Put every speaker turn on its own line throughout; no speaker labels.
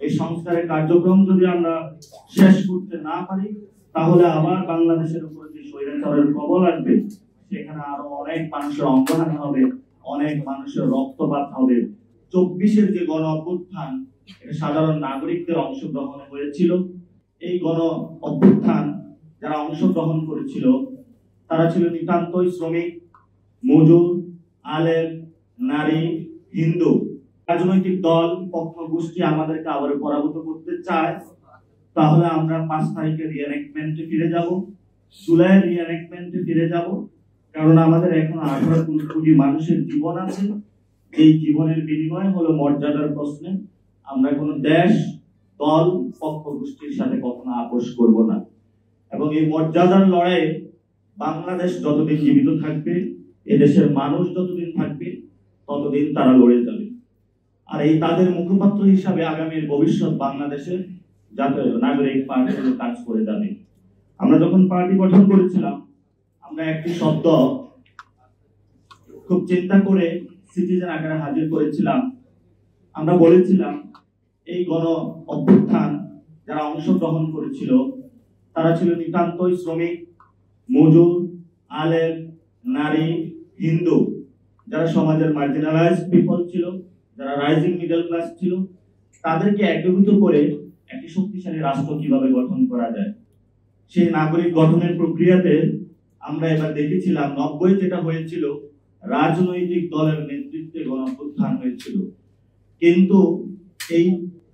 এই সংস্কারের কার্যক্রম যদি আমরা শেষ করতে না পারি, তাহলে আবার বাংলাদেশের উপর যে স্বৈরাচারের কবল আসবে, সেখানে আরো অনেক মানুষের অঙ্গহানি হবে, অনেক মানুষের রক্তপাত হবে। 24-এর যে গণ অভ্যুত্থান, এটা সাধারণ নাগরিকদের অংশগ্রহণে হয়েছিল। এই গণ অভ্যুত্থান যারা অংশগ্রহণ করেছিল তারা ছিল নিতান্তই শ্রমিক, মজুর, আলেম, নারী, হিন্দু। রাজনৈতিক দল, পক্ষ, গোষ্ঠী আমাদেরকে আবার পরাভূত করতে চায়, তাহলে আমরা 5 তারিখের রিএনেক্টমেন্টে ফিরে যাব, জুলাইয়ের রিএনেক্টমেন্টে ফিরে যাব। কারণ আমাদের এখন 18 কোটি মানুষের জীবন আছে। এই জীবনের বিনিময় হলো মর্যাদার প্রশ্নে। আমরা কোনো দেশ, দল, পক্ষ, গোষ্ঠীর সাথে কখনো আপোষ করব না। এবং এই মর্যাদার লড়াইয়ে বাংলাদেশ যতদিন জীবিত থাকবে, এদেশের মানুষ যতদিন থাকবে, ততদিন তারা লড়ে যাবে। আর এই তাদের মুখপাত্র হিসাবে আগামীর ভবিষ্যৎ বাংলাদেশের জাতীয় নাগরিক পার্টিগুলো কাজ করে যাবে। আমরা যখন পার্টি গঠন করেছিলাম, আমরা একটি শব্দ খুব চিন্তা করে সিটিজেন আকারে হাজির করেছিলাম। আমরা বলেছিলাম এই গণ অভ্যুত্থান যারা অংশগ্রহণ করেছিল তারা ছিল নিতান্তই শ্রমিক, মজুর, আলেম, নারী, হিন্দু, যারা সমাজের মার্জিনালাইজড পিপল ছিল, যারা রাইজিং মিডল ক্লাস ছিল। তাদেরকে একীভূত করে একটি শক্তিশালী রাষ্ট্র কিভাবে গঠন করা যায়, সেই নাগরিক গঠনের প্রক্রিয়াতে আমরা এবার দেখেছিলাম 90 যেটা হয়েছিল, রাজনৈতিক দলের নেতৃত্বে গণ অভ্যুত্থান হয়েছিল। কিন্তু এই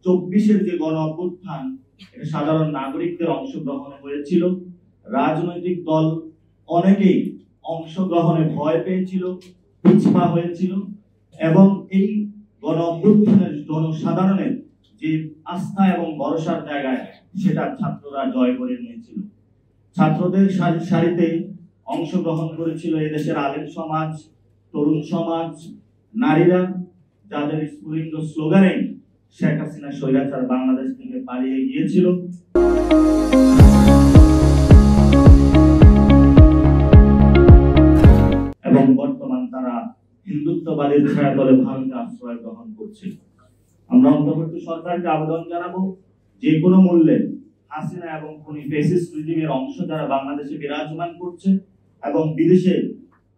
24-এর যে গণ অভ্যুত্থান, এটা সাধারণ নাগরিকদের অংশগ্রহণে হয়েছিল। রাজনৈতিক দল অনেকেই অংশগ্রহণে ভয় পেয়েছিল, পিছপা হয়েছিল, এবং এই গণ অভ্যুত্থানের জনসাধারণের যে আস্থা এবং ভরসার জায়গায়, সেটা ছাত্ররা জয় করে নিয়েছিল। ছাত্রদের সারিতে অংশগ্রহণ করেছিল এদেশের আলেম সমাজ, তরুণ সমাজ, নারীরা, যাদের স্ফুলিঙ্গ স্লোগানে শেখ হাসিনা স্বৈরাচার বাংলাদেশ থেকে পালিয়ে গিয়েছিল। এবং বর্তমান তারা হিন্দুত্ববাদের ছায়াতলে ভারতে আশ্রয় গ্রহণ করছে। আমরা অন্তর্বর্তী সরকারকে আবেদন জানাবো, যে কোনো মূল্যে হাসিনা এবং খুনি ফ্যাসিস্ট রিজিমের অংশ যারা বাংলাদেশে বিরাজমান করছে এবং বিদেশে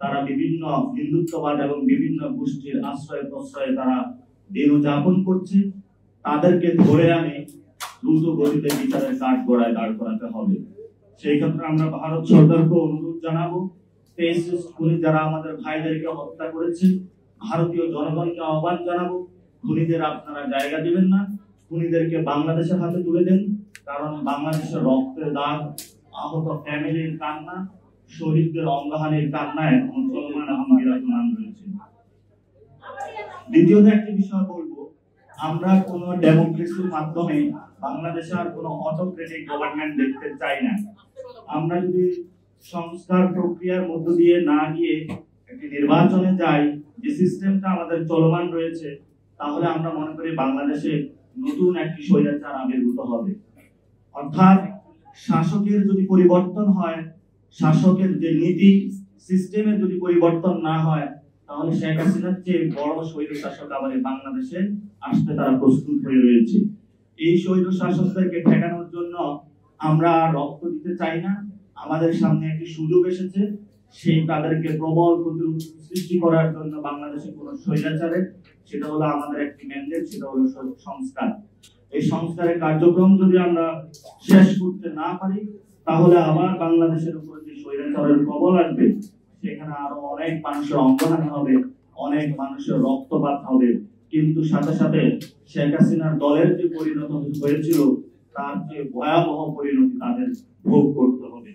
তারা বিভিন্ন হিন্দুত্ববাদ এবং বিভিন্ন গোষ্ঠীর আশ্রয় প্রশ্রয়ে তারা দিন যাপন করছে, তাদেরকে ধরে আনে দ্রুত গতিতে বিচারের কাঠগড়ায় দাঁড় করাতে হবে। সেই ক্ষেত্রে আমরা ভারত সরকারকে অনুরোধ জানাবো, ফ্যাসিস্ট খুনি যারা আমাদের ভাইদেরকে হত্যা করেছে, ভারতীয় জনগণকে আহ্বান জানাবো, খুনিদের আপনারা জায়গা দিবেন না, খুনিদেরকে বাংলাদেশের হাতে তুলে দেন। কারণ বাংলাদেশের রক্তের দাগ, আহত ফ্যামিলির কান্না, শহীদদের অঙ্গহানির কান্না এখন চলমান এবং বিরাজমান রয়েছে। দ্বিতীয়ত একটি বিষয় বলবো, আমরা কোন ডেমোক্রেসির মাধ্যমে বাংলাদেশে আর কোন অটোক্রেটিক গভর্নমেন্ট দেখতে চাই না। আমরা যদি সংস্কার প্রক্রিয়ার মধ্য দিয়ে না গিয়ে একটি নির্বাচনে যাই, যে সিস্টেমটা আমাদের চলমান রয়েছে, তাহলে আমরা মনে করি বাংলাদেশে নতুন একটি স্বৈরাচার আবির্ভূত হবে। অর্থাৎ শাসকের যদি পরিবর্তন হয়, শাসকের যে নীতি সিস্টেমের যদি পরিবর্তন না হয়, তাহলে শেখ হাসিনার চেয়ে বড় স্বৈর শাসক আবার বাংলাদেশে আসতে তারা প্রস্তুত হয়ে রয়েছে। এই স্বৈর শাসকদেরকে ঠেকানোর জন্য আমরা রক্ত দিতে চাই না। আমাদের সামনে একটি সুযোগ এসেছে, সেই তাদেরকে প্রবল প্রতিরোধ সৃষ্টি করার জন্য বাংলাদেশে কোন স্বৈরাচারের, সেটা হলো আমাদের একটি ম্যান্ডেট, সেটা হলো সংস্কার। এই সংস্কারের কার্যক্রম যদি আমরা শেষ করতে না পারি, তাহলে আবার বাংলাদেশের উপর যে স্বৈরাচারের কবল আসবে, সেখানে আরো অনেক মানুষের অঙ্গহানি হবে, অনেক মানুষের রক্তপাত হবে। কিন্তু সাথে সাথে শেখ হাসিনার দলের যে পরিণত হয়েছিল, তার যে ভয়াবহ পরিণতি তাদের ভোগ করতে হবে।